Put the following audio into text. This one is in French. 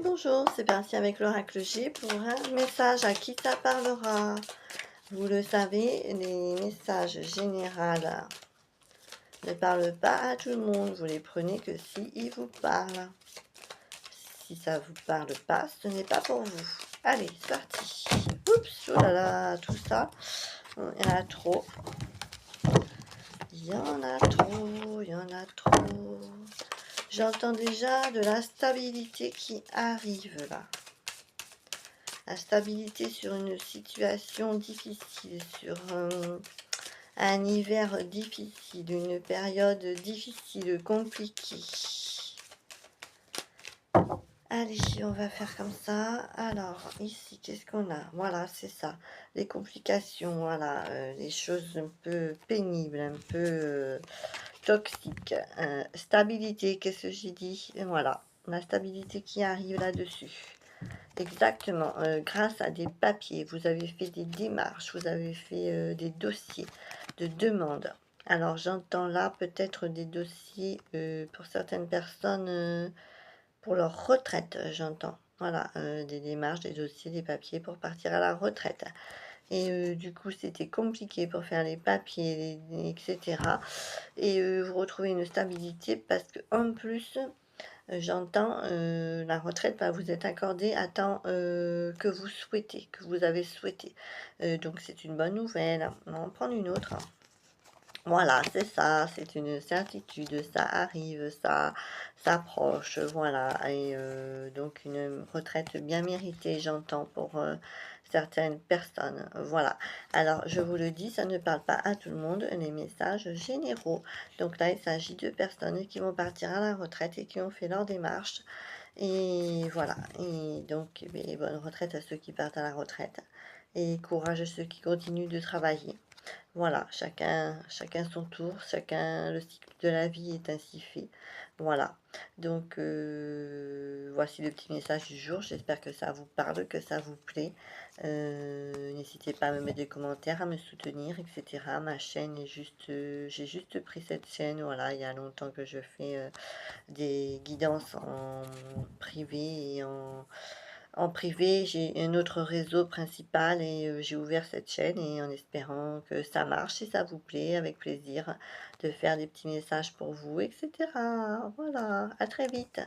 Bonjour, c'est parti avec l'oracle G pour un message à qui ça parlera. Vous le savez, les messages généraux ne parlent pas à tout le monde. Vous les prenez que si ils vous parlent. Si ça vous parle pas, ce n'est pas pour vous. Allez, c'est parti. Oups, oh là là, tout ça, il y en a trop. Il y en a trop, il y en a trop. J'entends déjà de la stabilité qui arrive là. La stabilité sur une situation difficile, sur un hiver difficile, une période difficile, compliquée. Allez, on va faire comme ça. Alors, ici, qu'est-ce qu'on a? Voilà, c'est ça. Les complications, voilà, les choses un peu pénibles, un peu toxiques. Stabilité, qu'est-ce que j'ai dit? Et voilà, la stabilité qui arrive là-dessus. Exactement, grâce à des papiers, vous avez fait des démarches, vous avez fait des dossiers de demande. Alors j'entends là peut-être des dossiers pour certaines personnes pour leur retraite, j'entends. Voilà, des démarches, des dossiers, des papiers pour partir à la retraite. Et du coup, c'était compliqué pour faire les papiers, etc. Et vous retrouvez une stabilité parce que en plus, j'entends, la retraite va vous être accordée à temps, que vous souhaitez, que vous avez souhaité. Donc c'est une bonne nouvelle. On va en prendre une autre. Voilà, c'est ça, c'est une certitude, ça arrive, ça s'approche, voilà. Et donc une retraite bien méritée, j'entends, pour certaines personnes. Voilà. Alors, je vous le dis, ça ne parle pas à tout le monde, les messages généraux. Donc là, il s'agit de personnes qui vont partir à la retraite et qui ont fait leur démarche. Et voilà. Et donc, eh bien, bonne retraite à ceux qui partent à la retraite. Et courage à ceux qui continuent de travailler. Voilà, chacun son tour, chacun le cycle de la vie est ainsi fait. Voilà. Donc voici le petit message du jour. J'espère que ça vous parle, que ça vous plaît. N'hésitez pas à me mettre des commentaires, à me soutenir, etc. Ma chaîne est juste, j'ai juste pris cette chaîne. Voilà, il y a longtemps que je fais des guidances en privé et en privé, j'ai un autre réseau principal et j'ai ouvert cette chaîne et en espérant que ça marche, si ça vous plaît, avec plaisir de faire des petits messages pour vous, etc. Voilà, à très vite.